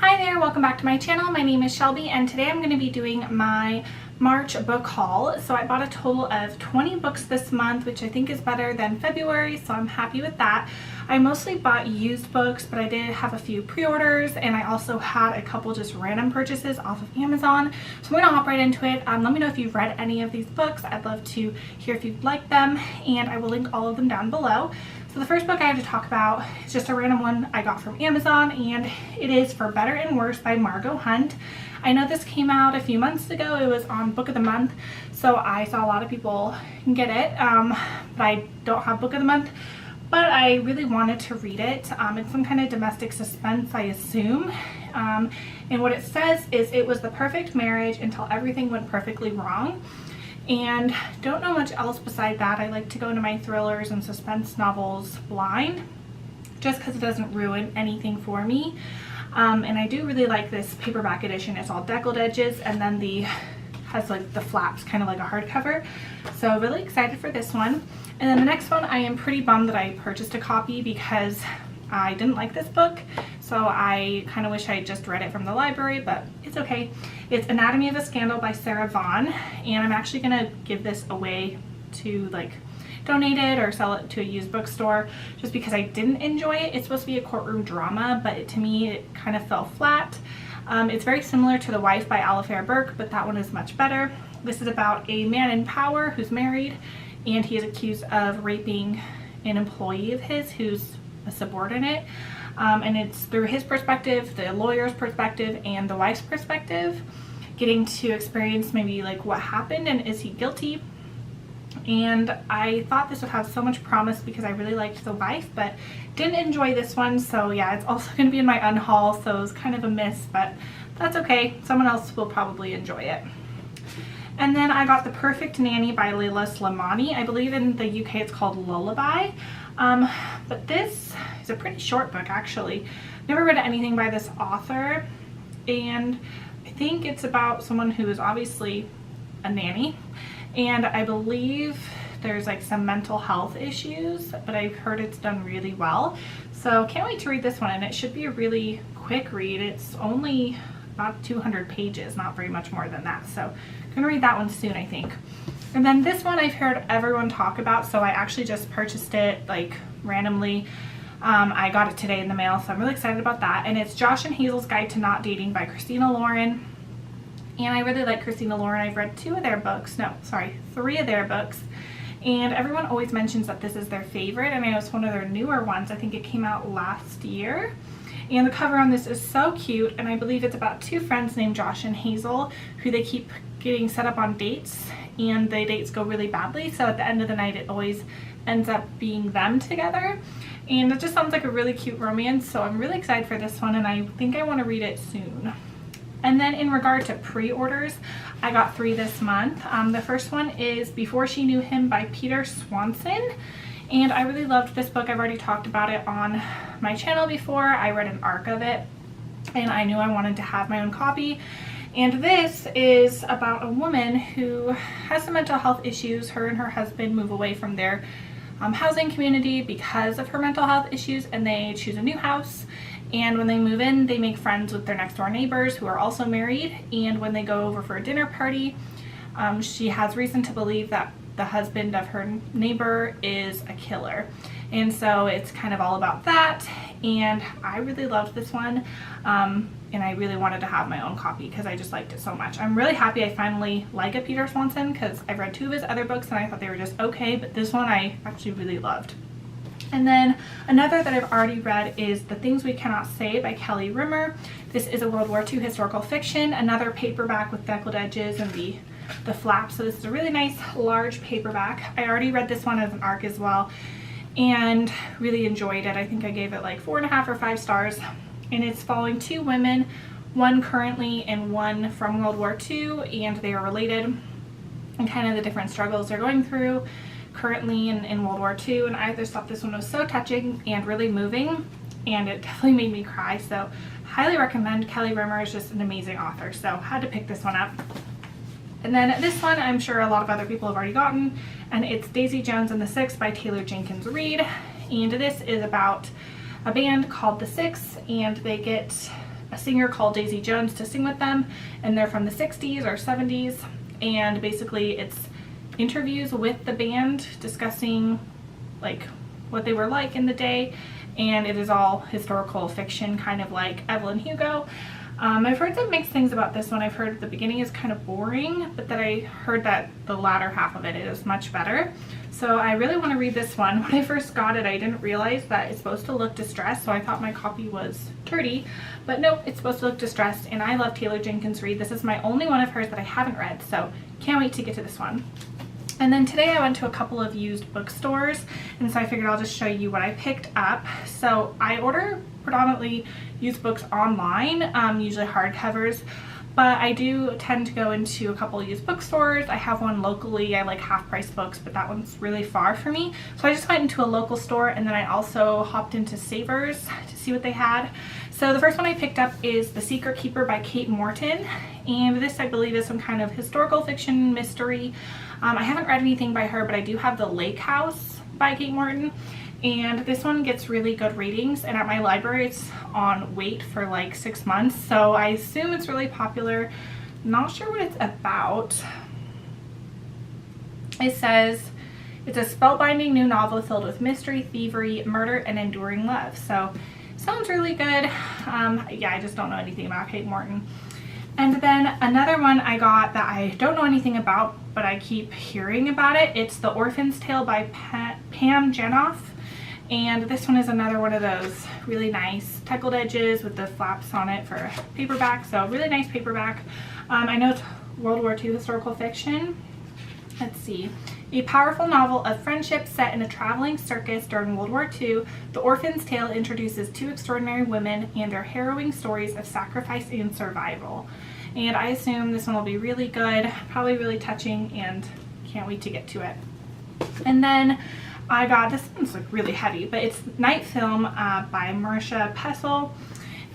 Hi there, welcome back to my channel. My name is Shelby and today I'm going to be doing my March book haul. So I bought a total of 20 books this month, which I think is better than February, so I'm happy with that. I mostly bought used books, but I did have a few pre-orders and I also had a couple just random purchases off of Amazon. So I'm going to hop right into it. Let me know if you've read any of these books. I'd love to hear if you'd like them, and I will link all of them down below. So the first book I have to talk about is just a random one I got from Amazon, and it is For Better and Worse by Margot Hunt. I know this came out a few months ago. It was on Book of the Month, so I saw a lot of people get it, but I don't have Book of the Month. But I really wanted to read it. It's some kind of domestic suspense, I assume. And what it says is it was the perfect marriage until everything went perfectly wrong. And don't know much else beside that. I like to go into my thrillers and suspense novels blind, just because it doesn't ruin anything for me. And I do really like this paperback edition. It's all deckled edges, and then has like the flaps, kind of like a hardcover. So really excited for this one. And then the next one, I am pretty bummed that I purchased a copy because I didn't like this book. So I kind of wish I had just read it from the library, but it's okay. It's Anatomy of a Scandal by Sarah Vaughan, and I'm actually gonna give this away to like donate it or sell it to a used bookstore just because I didn't enjoy it. It's supposed to be a courtroom drama, but to me it kind of fell flat. It's very similar to The Wife by Alifair Burke, but that one is much better. This is about a man in power who's married, and he is accused of raping an employee of his who's a subordinate. And it's through his perspective, the lawyer's perspective, and the wife's perspective, getting to experience maybe like what happened and is he guilty. And I thought this would have so much promise because I really liked The Wife, but didn't enjoy this one. So yeah, it's also going to be in my unhaul, so it's kind of a miss, but that's okay. Someone else will probably enjoy it. And then I got The Perfect Nanny by Leila Slimani. I believe in the UK it's called Lullaby. But this is a pretty short book, actually. Never read anything by this author, and I think it's about someone who is obviously a nanny, and I believe there's like some mental health issues, but I've heard it's done really well. So can't wait to read this one, and it should be a really quick read. It's only about 200 pages, not very much more than that. So I'm gonna read that one soon, I think. And then this one I've heard everyone talk about, so I actually just purchased it like randomly. I got it today in the mail, so I'm really excited about that. And it's Josh and Hazel's Guide to Not Dating by Christina Lauren. And I really like Christina Lauren. I've read three of their books. And everyone always mentions that this is their favorite, and I know it's one of their newer ones. I think it came out last year. And the cover on this is so cute, and I believe it's about two friends named Josh and Hazel who they keep getting set up on dates, and the dates go really badly, so at the end of the night it always ends up being them together. And it just sounds like a really cute romance, so I'm really excited for this one, and I think I want to read it soon. And then in regard to pre-orders, I got 3 this month. The first one is Before She Knew Him by Peter Swanson. And I really loved this book. I've already talked about it on my channel before. I read an arc of it, and I knew I wanted to have my own copy. And this is about a woman who has some mental health issues. Her and her husband move away from their housing community because of her mental health issues, and they choose a new house. And when they move in, they make friends with their next door neighbors who are also married. And when they go over for a dinner party, she has reason to believe that the husband of her neighbor is a killer. And so it's kind of all about that. And I really loved this one. And I really wanted to have my own copy because I just liked it so much. I'm really happy I finally like a Peter Swanson because I've read 2 of his other books and I thought they were just okay, but this one I actually really loved. And then another that I've already read is The Things We Cannot Say by Kelly Rimmer. This is a World War II historical fiction, another paperback with deckled edges and the flaps. So this is a really nice large paperback. I already read this one as an arc as well and really enjoyed it. I think I gave it like 4.5 or 5 stars. And it's following 2 women, one currently and one from World War II, and they are related and kind of the different struggles they're going through currently in World War II. And I just thought this one was so touching and really moving, and it definitely made me cry. So highly recommend. Kelly Rimmer is just an amazing author, so had to pick this one up. And then this one I'm sure a lot of other people have already gotten, and it's Daisy Jones and the Six by Taylor Jenkins Reid. And this is about a band called The Six, and they get a singer called Daisy Jones to sing with them, and they're from the 60s or 70s, and basically it's interviews with the band discussing like what they were like in the day, and it is all historical fiction, kind of like Evelyn Hugo. I've heard some mixed things about this one. I've heard the beginning is kind of boring, but then I heard that the latter half of it is much better. So I really want to read this one. When I first got it, I didn't realize that it's supposed to look distressed, so I thought my copy was dirty, but nope, it's supposed to look distressed, and I love Taylor Jenkins Reid. This is my only one of hers that I haven't read, so can't wait to get to this one. And then today I went to a couple of used bookstores, and so I figured I'll just show you what I picked up. So I order predominantly used books online, usually hardcovers, but I do tend to go into a couple of used bookstores. I have one locally. I like Half Price Books, but that one's really far for me. So I just went into a local store, and then I also hopped into Savers to see what they had. So the first one I picked up is The Secret Keeper by Kate Morton, and this I believe is some kind of historical fiction mystery. I haven't read anything by her, but I do have The Lake House by Kate Morton, and this one gets really good ratings, and at my library it's on wait for like 6 months, so I assume it's really popular. Not sure what it's about. It says it's a spellbinding new novel filled with mystery, thievery, murder, and enduring love. So sounds really good. Yeah, I just don't know anything about Kate Morton. And then another one I got that I don't know anything about, but I keep hearing about it. It's The Orphan's Tale by Pam Jenoff. And this one is another one of those really nice teckled edges with the flaps on it for paperback. So really nice paperback. I know it's World War II historical fiction. Let's see. A powerful novel of friendship set in a traveling circus during World War II, The Orphan's Tale introduces two extraordinary women and their harrowing stories of sacrifice and survival. And I assume this one will be really good, probably really touching, and can't wait to get to it. And then I got, this one's like really heavy, but it's Night Film by Marisha Pessl.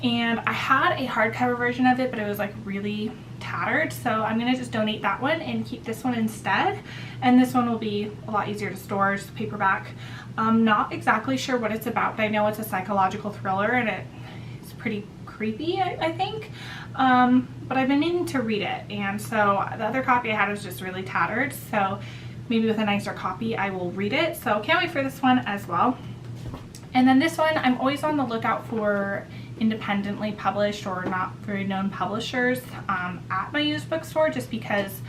And I had a hardcover version of it, but it was like really tattered, so I'm gonna just donate that one and keep this one instead. And this one will be a lot easier to store, just paperback. I'm not exactly sure what it's about, but I know it's a psychological thriller, and it's pretty creepy, I think. But I've been meaning to read it, and so the other copy I had was just really tattered, so maybe with a nicer copy I will read it. So can't wait for this one as well. And then this one, I'm always on the lookout for independently published or not very known publishers at my used bookstore, just because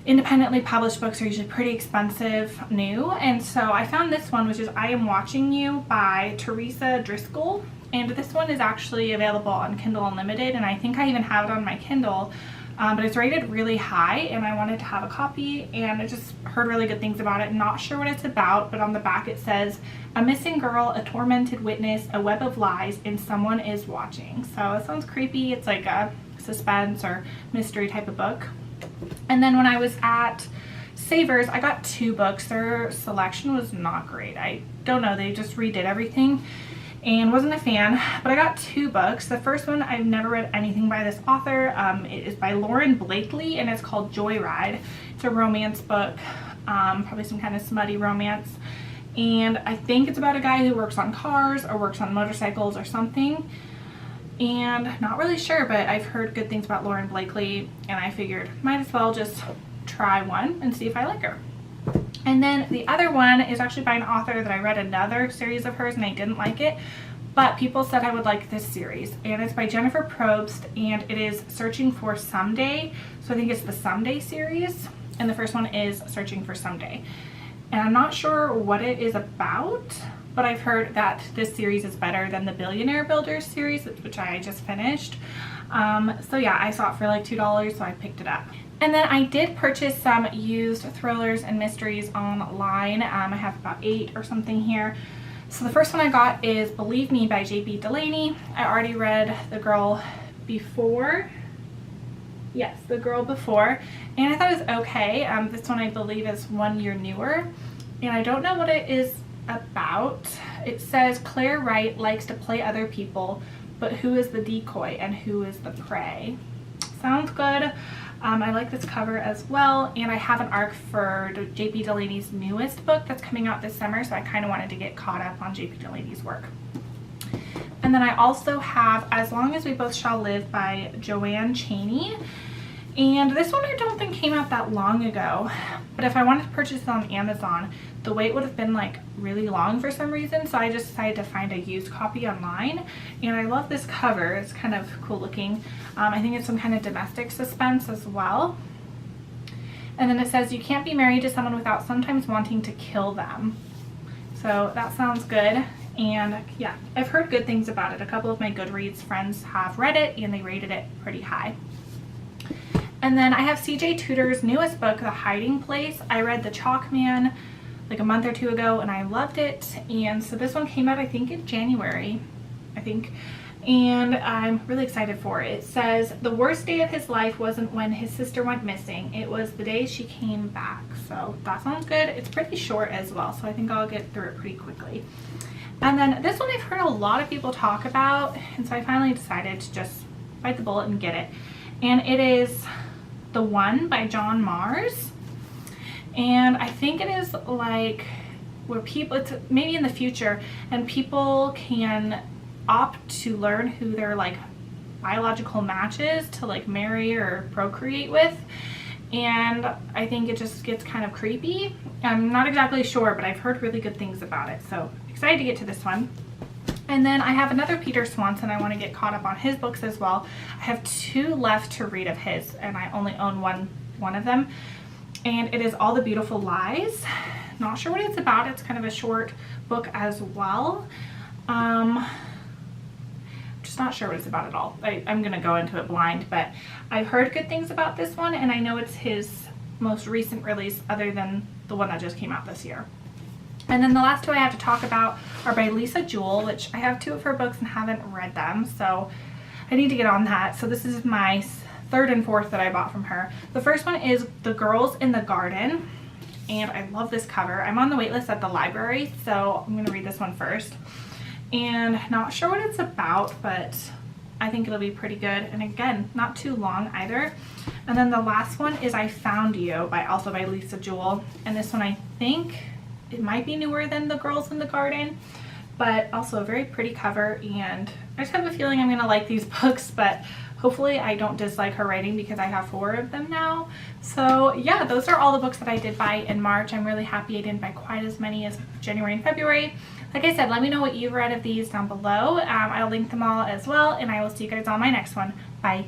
independently published books are usually pretty expensive new. And so I found this one, which is I Am Watching You by Teresa Driscoll, and this one is actually available on Kindle Unlimited, and I think I even have it on my Kindle. But it's rated really high, and I wanted to have a copy, and I just heard really good things about it. Not sure what it's about, but on the back it says, a missing girl, a tormented witness, a web of lies, and someone is watching. So it sounds creepy. It's like a suspense or mystery type of book. And then when I was at Savers, I got 2 books. Their selection was not great. I don't know, they just redid everything and wasn't a fan, but I got 2 books. The first one, I've never read anything by this author. It is by Lauren Blakely, and it's called Joyride. It's a romance book, probably some kind of smutty romance, and I think it's about a guy who works on cars or works on motorcycles or something, and not really sure, but I've heard good things about Lauren Blakely, and I figured might as well just try one and see if I like her. And then the other one is actually by an author that I read another series of hers and I didn't like it, but people said I would like this series, and it's by Jennifer Probst, and it is Searching for Someday. So I think it's the Someday series, and the first one is Searching for Someday. And I'm not sure what it is about, but I've heard that this series is better than the Billionaire Builders series, which I just finished. So yeah, I saw it for like $2, so I picked it up. And then I did purchase some used thrillers and mysteries online. I have about 8 or something here. So the first one I got is Believe Me by J.B. Delaney. I already read The Girl Before. Yes, The Girl Before. And I thought it was okay. This one I believe is 1 year newer. And I don't know what it is about. It says Claire Wright likes to play other people, but who is the decoy and who is the prey? Sounds good. I like this cover as well, and I have an ARC for J.B. Delaney's newest book that's coming out this summer, so I kind of wanted to get caught up on J.B. Delaney's work. And And then I also have As Long as We Both Shall Live by Joanne Chaney. And this one I don't think came out that long ago, but if I wanted to purchase it on Amazon, the wait would have been like really long for some reason, so I just decided to find a used copy online. And I love this cover. It's kind of cool looking. I think it's some kind of domestic suspense as well. And then it says, you can't be married to someone without sometimes wanting to kill them. So that sounds good. And yeah, I've heard good things about it. A couple of my Goodreads friends have read it and they rated it pretty high. And then I have CJ Tudor's newest book, The Hiding Place. I read The Chalk Man like a month or two ago and I loved it. And so this one came out I think in January, and I'm really excited for it. It says, the worst day of his life wasn't when his sister went missing. It was the day she came back. So that sounds good. It's pretty short as well, so I think I'll get through it pretty quickly. And then this one I've heard a lot of people talk about, and so I finally decided to just bite the bullet and get it. And it is The One by John Mars. And I think it is like where people, it's maybe in the future, and people can opt to learn who their like biological match is to like marry or procreate with. And I think it just gets kind of creepy. I'm not exactly sure, but I've heard really good things about it. So excited to get to this one. And then I have another Peter Swanson. I want to get caught up on his books as well. I have 2 left to read of his, and I only own one of them. And it is All the Beautiful Lies. Not sure what it's about. It's kind of a short book as well. Just not sure what it's about at all. I'm going to go into it blind, but I've heard good things about this one, and I know it's his most recent release other than the one that just came out this year. And then the last 2 I have to talk about are by Lisa Jewell, which I have 2 of her books and haven't read them, so I need to get on that. So this is my 3rd and 4th that I bought from her. The first one is The Girls in the Garden, and I love this cover. I'm on the wait list at the library, so I'm going to read this one first. And not sure what it's about, but I think it'll be pretty good. And again, not too long either. And then the last one is I Found You, also by Lisa Jewell. And this one I think it might be newer than The Girls in the Garden, but also a very pretty cover. And I just have a feeling I'm going to like these books, but hopefully I don't dislike her writing because I have 4 of them now. So yeah, those are all the books that I did buy in March. I'm really happy I didn't buy quite as many as January and February. Like I said, let me know what you've read of these down below. I'll link them all as well, and I will see you guys on my next one. Bye.